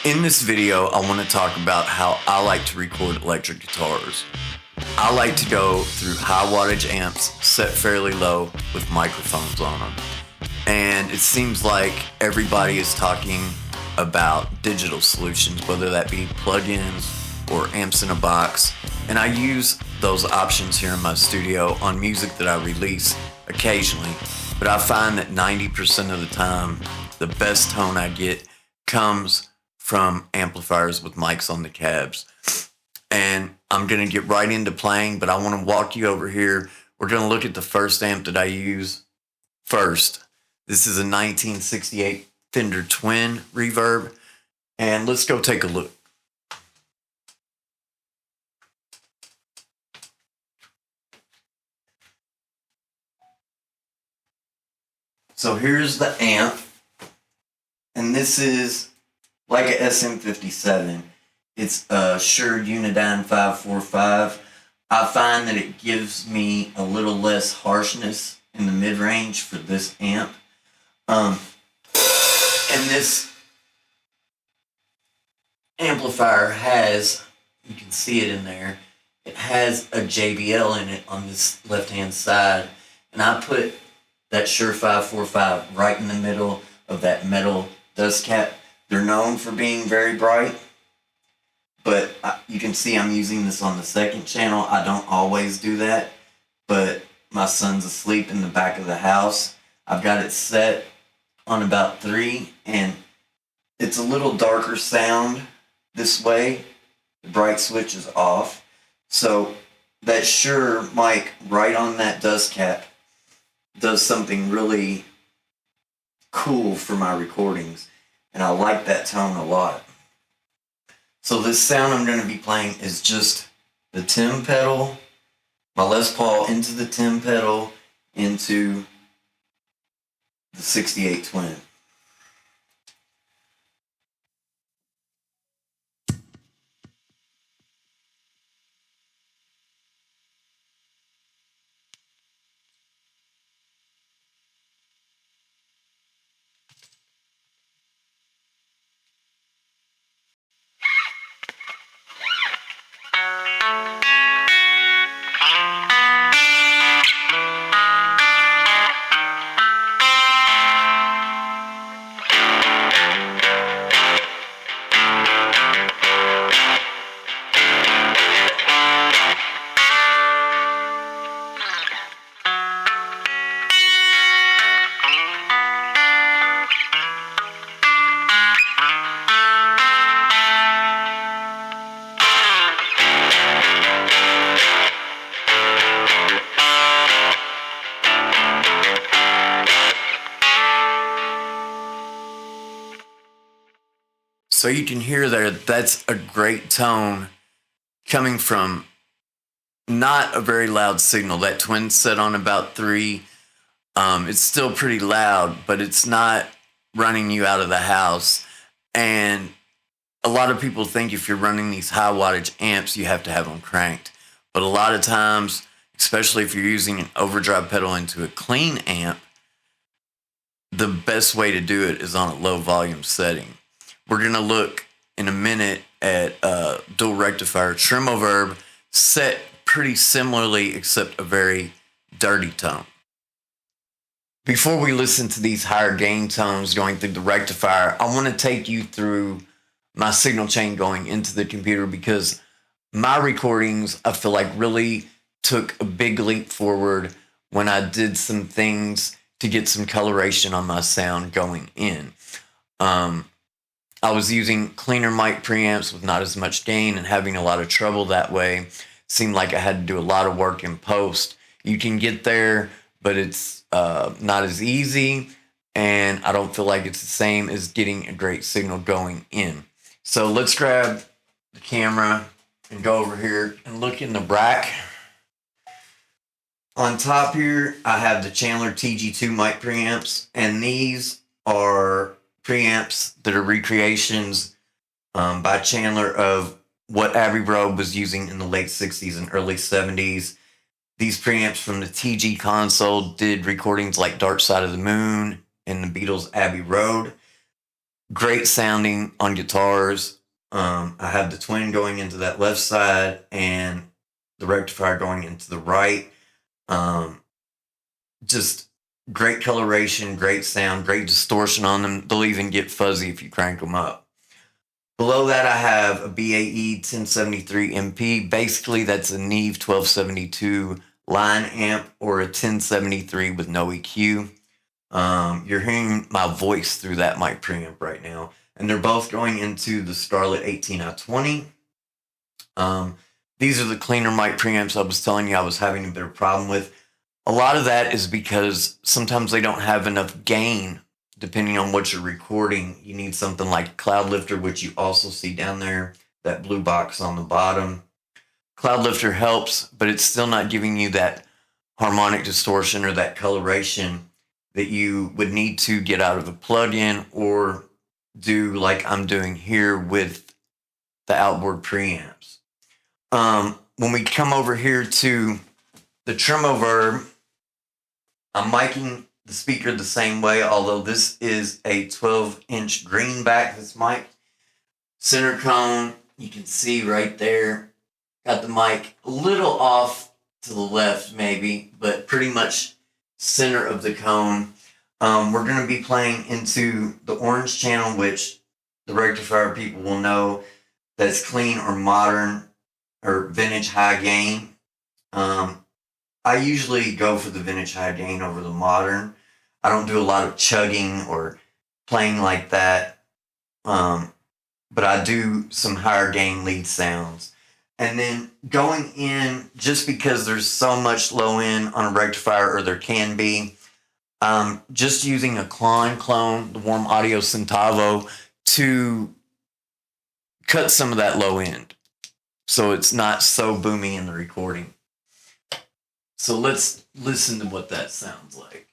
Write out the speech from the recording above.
In this video, I want to talk about how I like to record electric guitars. I like to go through high wattage amps set fairly low with microphones on them. And it seems like everybody is talking about digital solutions, whether that be plugins or amps in a box. And I use those options here in my studio on music that I release occasionally. But I find that 90% of the time, the best tone I get comes from amplifiers with mics on the cabs. And I'm going to get right into playing, but I want to walk you over here. We're going to look at the first amp that I use first. This is a 1968 Fender Twin Reverb, and let's go take a look. So here's the amp, and this is like a SM57. It's a Shure Unidyne 545. I find that it gives me a little less harshness in the mid-range for this amp. And this amplifier has, you can see it in there, it has a JBL in it on this left-hand side. And I put that Shure 545 right in the middle of that metal dust cap. They're known for being very bright, but you can see I'm using this on the second channel. I don't always do that, but my son's asleep in the back of the house. I've got it set on about 3, and it's a little darker sound this way. The bright switch is off. So that Shure mic right on that dust cap does something really cool for my recordings, and I like that tone a lot. So this sound I'm going to be playing is just the Tim pedal, my Les Paul into the Tim pedal, into the 68 Twin. So you can hear there, that's a great tone coming from not a very loud signal. That Twin's set on about 3. It's still pretty loud, but it's not running you out of the house. And a lot of people think if you're running these high wattage amps, you have to have them cranked. But a lot of times, especially if you're using an overdrive pedal into a clean amp, the best way to do it is on a low volume setting. We're going to look in a minute at Dual Rectifier Tremoverb, set pretty similarly except a very dirty tone. Before we listen to these higher gain tones going through the rectifier, I want to take you through my signal chain going into the computer, because my recordings, I feel like, really took a big leap forward when I did some things to get some coloration on my sound going in. I was using cleaner mic preamps with not as much gain and having a lot of trouble that way. Seemed like I had to do a lot of work in post. You can get there, but it's not as easy, and I don't feel like it's the same as getting a great signal going in. So let's grab the camera and go over here and look in the rack. On top here, I have the Chandler TG2 mic preamps, and these are preamps that are recreations by Chandler of what Abbey Road was using in the late 60s and early 70s. These preamps from the TG console did recordings like Dark Side of the Moon and the Beatles' Abbey Road. Great sounding on guitars. I have the Twin going into that left side and the rectifier going into the right. Just great coloration, great sound, great distortion on them. They'll even get fuzzy if you crank them up. Below that, I have a BAE 1073 MP. Basically, that's a Neve 1272 line amp or a 1073 with no EQ. You're hearing my voice through that mic preamp right now. And they're both going into the Scarlett 18i20. These are the cleaner mic preamps I was telling you I was having a bit of a problem with. A lot of that is because sometimes they don't have enough gain, depending on what you're recording. You need something like Cloud Lifter, which you also see down there, that blue box on the bottom. Cloud Lifter helps, but it's still not giving you that harmonic distortion or that coloration that you would need to get out of a plugin or do like I'm doing here with the outboard preamps. When we come over here to the Tremoverb, I'm miking the speaker the same way, although this is a 12-inch greenback that's mic'd. Center cone, you can see right there. Got the mic a little off to the left maybe, but pretty much center of the cone. We're going to be playing into the orange channel, which the rectifier people will know that's clean or modern or vintage high gain. I usually go for the vintage high gain over the modern. I don't do a lot of chugging or playing like that, but I do some higher gain lead sounds. And then going in, just because there's so much low end on a rectifier, or there can be, just using a Klein clone, the Warm Audio Centavo, to cut some of that low end so it's not so boomy in the recording. So let's listen to what that sounds like.